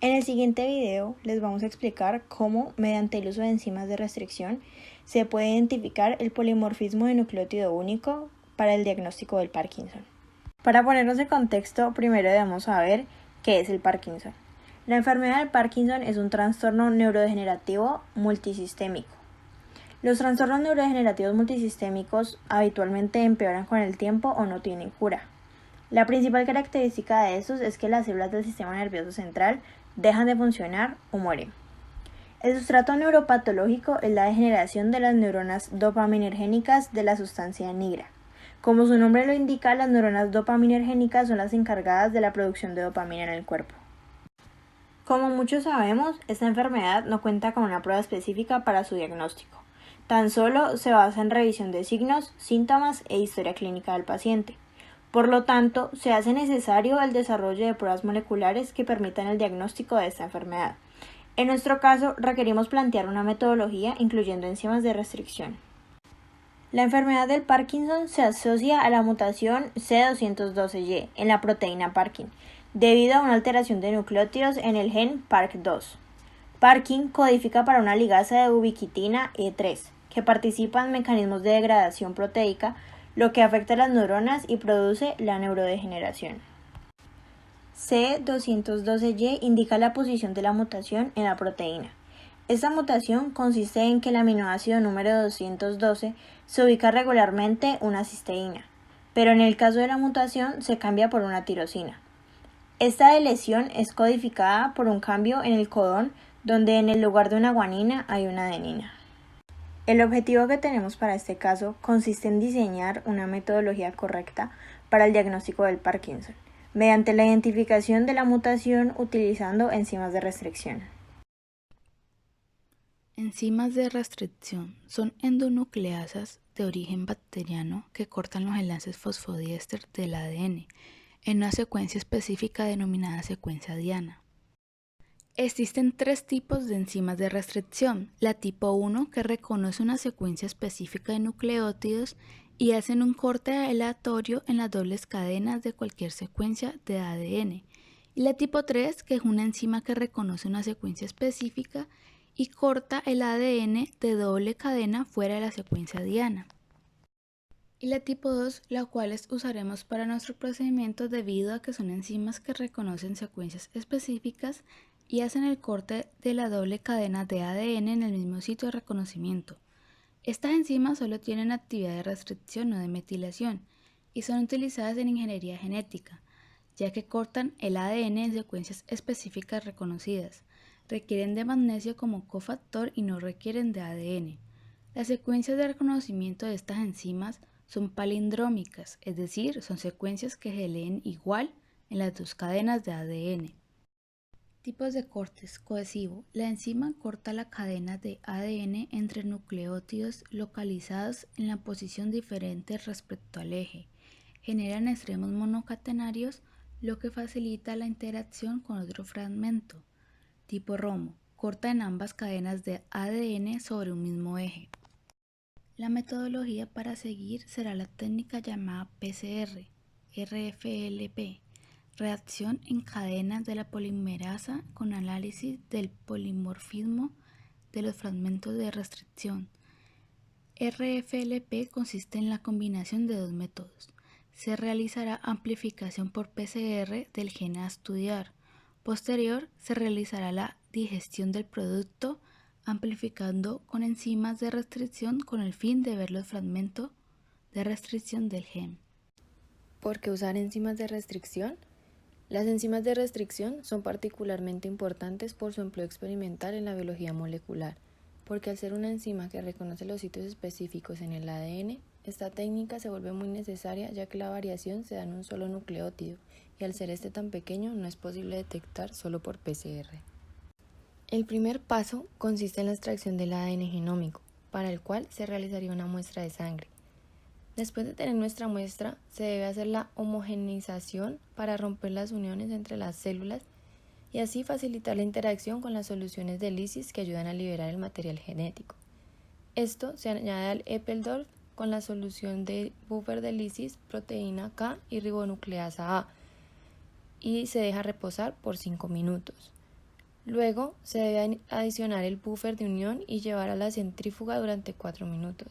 En el siguiente video les vamos a explicar cómo, mediante el uso de enzimas de restricción, se puede identificar el polimorfismo de nucleótido único para el diagnóstico del Parkinson. Para ponernos en contexto, primero debemos saber qué es el Parkinson. La enfermedad del Parkinson es un trastorno neurodegenerativo multisistémico. Los trastornos neurodegenerativos multisistémicos habitualmente empeoran con el tiempo o no tienen cura. La principal característica de estos es que las células del sistema nervioso central dejan de funcionar o mueren. El sustrato neuropatológico es la degeneración de las neuronas dopaminergénicas de la sustancia negra. Como su nombre lo indica, las neuronas dopaminergénicas son las encargadas de la producción de dopamina en el cuerpo. Como muchos sabemos, esta enfermedad no cuenta con una prueba específica para su diagnóstico. Tan solo se basa en revisión de signos, síntomas e historia clínica del paciente. Por lo tanto, se hace necesario el desarrollo de pruebas moleculares que permitan el diagnóstico de esta enfermedad. En nuestro caso, requerimos plantear una metodología incluyendo enzimas de restricción. La enfermedad del Parkinson se asocia a la mutación C212Y en la proteína Parkin, debido a una alteración de nucleótidos en el gen PARK2. Parkin codifica para una ligasa de ubiquitina E3, que participa en mecanismos de degradación proteica, lo que afecta a las neuronas y produce la neurodegeneración. C212Y indica la posición de la mutación en la proteína. Esta mutación consiste en que el aminoácido número 212 se ubica regularmente una cisteína, pero en el caso de la mutación se cambia por una tirosina. Esta deleción es codificada por un cambio en el codón donde en el lugar de una guanina hay una adenina. El objetivo que tenemos para este caso consiste en diseñar una metodología correcta para el diagnóstico del Parkinson, mediante la identificación de la mutación utilizando enzimas de restricción. Enzimas de restricción son endonucleasas de origen bacteriano que cortan los enlaces fosfodiéster del ADN en una secuencia específica denominada secuencia diana. Existen tres tipos de enzimas de restricción. La tipo 1, que reconoce una secuencia específica de nucleótidos y hacen un corte aleatorio en las dobles cadenas de cualquier secuencia de ADN. Y la tipo 3, que es una enzima que reconoce una secuencia específica y corta el ADN de doble cadena fuera de la secuencia diana. Y la tipo 2, la cual usaremos para nuestro procedimiento debido a que son enzimas que reconocen secuencias específicas y hacen el corte de la doble cadena de ADN en el mismo sitio de reconocimiento. Estas enzimas solo tienen actividad de restricción o de metilación y son utilizadas en ingeniería genética, ya que cortan el ADN en secuencias específicas reconocidas, requieren de magnesio como cofactor y no requieren de ADN. Las secuencias de reconocimiento de estas enzimas son palindrómicas, es decir, son secuencias que se leen igual en las dos cadenas de ADN. Tipos de cortes. Cohesivo. La enzima corta la cadena de ADN entre nucleótidos localizados en la posición diferente respecto al eje. Generan extremos monocatenarios, lo que facilita la interacción con otro fragmento. Tipo Romo. Corta en ambas cadenas de ADN sobre un mismo eje. La metodología para seguir será la técnica llamada PCR, RFLP, reacción en cadenas de la polimerasa con análisis del polimorfismo de los fragmentos de restricción. RFLP consiste en la combinación de dos métodos. Se realizará amplificación por PCR del gen a estudiar. Posterior, se realizará la digestión del producto amplificando con enzimas de restricción con el fin de ver los fragmentos de restricción del gen. ¿Por qué usar enzimas de restricción? Las enzimas de restricción son particularmente importantes por su empleo experimental en la biología molecular, porque al ser una enzima que reconoce los sitios específicos en el ADN, esta técnica se vuelve muy necesaria ya que la variación se da en un solo nucleótido y al ser este tan pequeño no es posible detectar solo por PCR. El primer paso consiste en la extracción del ADN genómico, para el cual se realizaría una muestra de sangre. Después de tener nuestra muestra, se debe hacer la homogeneización para romper las uniones entre las células y así facilitar la interacción con las soluciones de lisis que ayudan a liberar el material genético. Esto se añade al Eppendorf con la solución de buffer de lisis, proteína K y ribonucleasa A y se deja reposar por 5 minutos. Luego se debe adicionar el buffer de unión y llevar a la centrífuga durante 4 minutos.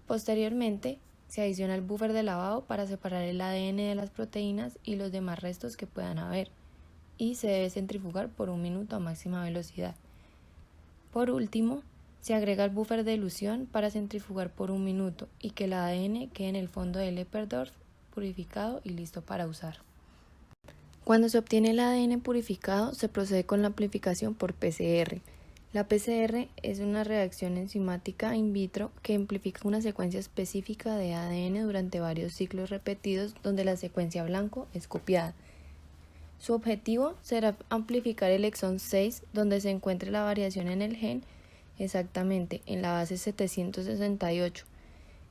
Posteriormente, se adiciona el buffer de lavado para separar el ADN de las proteínas y los demás restos que puedan haber, y se debe centrifugar por 1 minuto a máxima velocidad. Por último, se agrega el buffer de elusión para centrifugar por 1 minuto y que el ADN quede en el fondo del Epperdorf purificado y listo para usar. Cuando se obtiene el ADN purificado, se procede con la amplificación por PCR. La PCR es una reacción enzimática in vitro que amplifica una secuencia específica de ADN durante varios ciclos repetidos donde la secuencia blanco es copiada. Su objetivo será amplificar el exón 6 donde se encuentre la variación en el gen, exactamente en la base 768.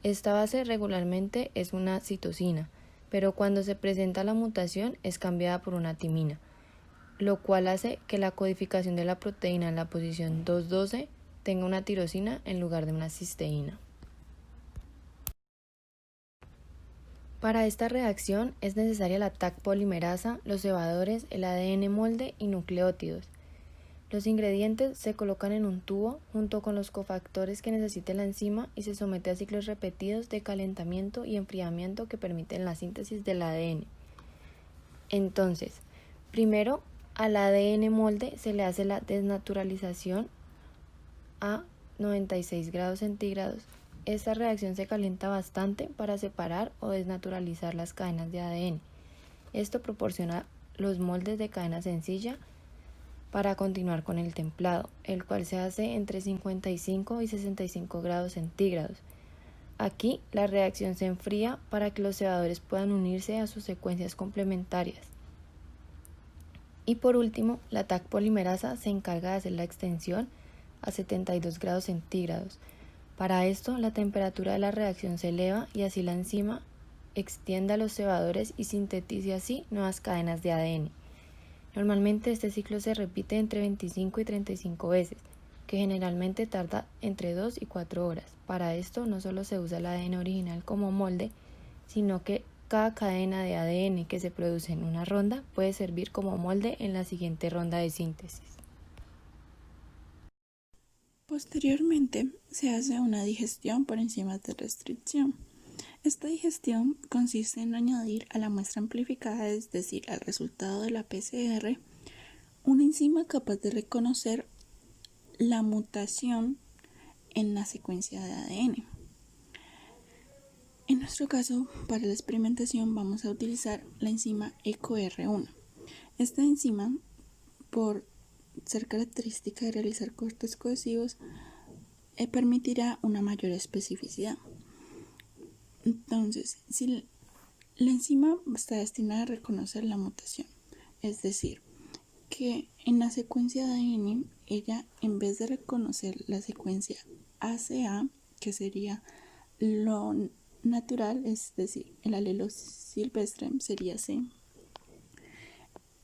Esta base regularmente es una citosina, pero cuando se presenta la mutación es cambiada por una timina, lo cual hace que la codificación de la proteína en la posición 212 tenga una tirosina en lugar de una cisteína. Para esta reacción es necesaria la Taq polimerasa, los cebadores, el ADN molde y nucleótidos. Los ingredientes se colocan en un tubo junto con los cofactores que necesite la enzima y se somete a ciclos repetidos de calentamiento y enfriamiento que permiten la síntesis del ADN. Entonces, primero al ADN molde se le hace la desnaturalización a 96 grados centígrados. Esta reacción se calienta bastante para separar o desnaturalizar las cadenas de ADN. Esto proporciona los moldes de cadena sencilla para continuar con el templado, el cual se hace entre 55 y 65 grados centígrados. Aquí la reacción se enfría para que los cebadores puedan unirse a sus secuencias complementarias. Y por último, la Taq polimerasa se encarga de hacer la extensión a 72 grados centígrados. Para esto, la temperatura de la reacción se eleva y así la enzima extiende a los cebadores y sintetice así nuevas cadenas de ADN. Normalmente este ciclo se repite entre 25 y 35 veces, que generalmente tarda entre 2 y 4 horas. Para esto no solo se usa el ADN original como molde, sino que cada cadena de ADN que se produce en una ronda puede servir como molde en la siguiente ronda de síntesis. Posteriormente se hace una digestión por enzimas de restricción. Esta digestión consiste en añadir a la muestra amplificada, es decir, al resultado de la PCR, una enzima capaz de reconocer la mutación en la secuencia de ADN. En nuestro caso, para la experimentación vamos a utilizar la enzima EcoR1. Esta enzima, por ser característica de realizar cortes cohesivos, permitirá una mayor especificidad. Entonces, si la enzima está destinada a reconocer la mutación, es decir, que en la secuencia de ADN, ella en vez de reconocer la secuencia ACA, que sería lo natural, es decir, el alelo silvestre sería C,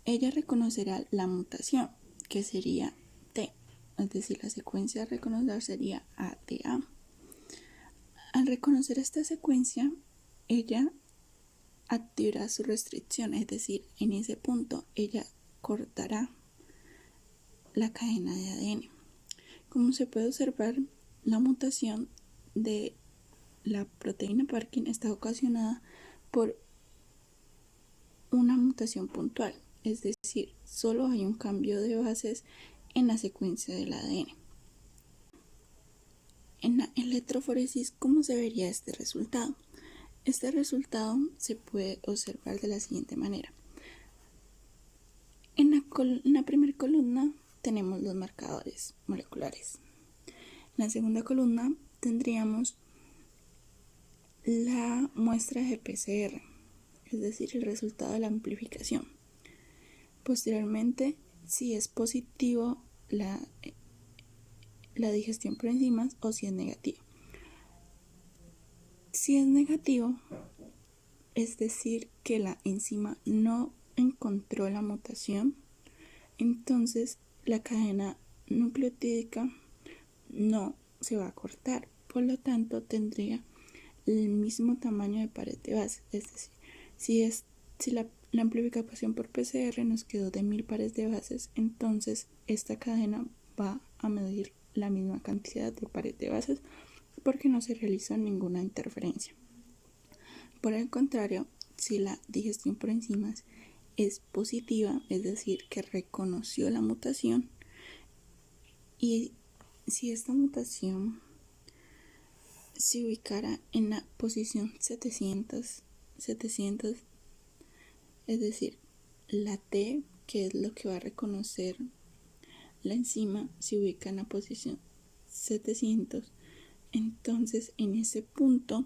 ella reconocerá la mutación, que sería T, es decir, la secuencia a reconocer sería ATA. Al reconocer esta secuencia, ella activará su restricción, es decir, en ese punto ella cortará la cadena de ADN. Como se puede observar, la mutación de la proteína Parkin está ocasionada por una mutación puntual, es decir, solo hay un cambio de bases en la secuencia del ADN. En la electroforesis, ¿cómo se vería este resultado? Este resultado se puede observar de la siguiente manera. En la primera columna tenemos los marcadores moleculares. En la segunda columna tendríamos la muestra de PCR, es decir, el resultado de la amplificación. Posteriormente, si es positivo la digestión por enzimas o si es negativo. Si es negativo, es decir, que la enzima no encontró la mutación, entonces la cadena nucleotídica no se va a cortar, por lo tanto tendría el mismo tamaño de pared de base, es decir, si la la amplificación por PCR nos quedó de 1000 pares de bases, entonces esta cadena va a medir la misma cantidad de pares de bases porque no se realizó ninguna interferencia. Por el contrario, si la digestión por enzimas es positiva, es decir, que reconoció la mutación, y si esta mutación se ubicara en la posición 700, es decir, la T, que es lo que va a reconocer la enzima, se ubica en la posición 700, entonces en ese punto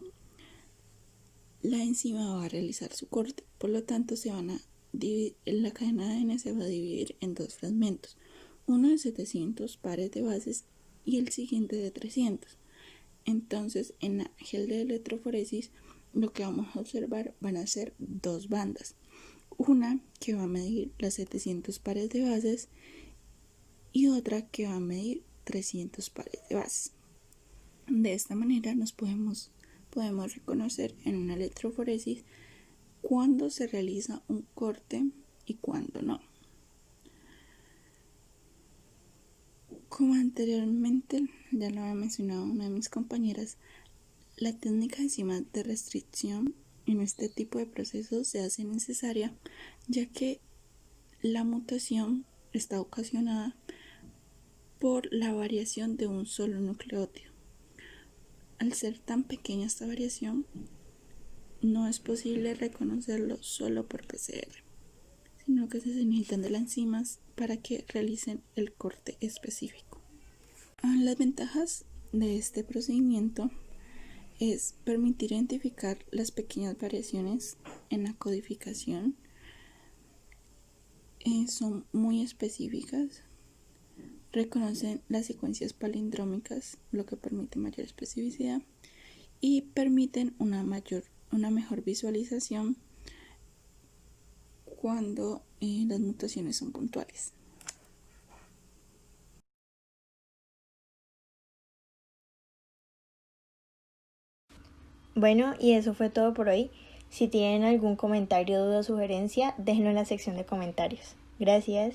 la enzima va a realizar su corte, por lo tanto la cadena de ADN se va a dividir en dos fragmentos, uno de 700 pares de bases y el siguiente de 300. Entonces en la gel de electroforesis lo que vamos a observar van a ser dos bandas, una que va a medir las 700 pares de bases y otra que va a medir 300 pares de bases. De esta manera podemos reconocer en una electroforesis cuándo se realiza un corte y cuándo no. Como anteriormente ya lo había mencionado una de mis compañeras, la técnica de enzimas de restricción en este tipo de procesos se hace necesaria ya que la mutación está ocasionada por la variación de un solo nucleótido. Al ser tan pequeña esta variación, no es posible reconocerlo solo por PCR, sino que se necesitan de las enzimas para que realicen el corte específico. Las ventajas de este procedimiento es permitir identificar las pequeñas variaciones en la codificación, son muy específicas, reconocen las secuencias palindrómicas, lo que permite mayor especificidad, y permiten una mejor visualización cuando las mutaciones son puntuales. Bueno, y eso fue todo por hoy. Si tienen algún comentario, duda o sugerencia, déjenlo en la sección de comentarios. Gracias.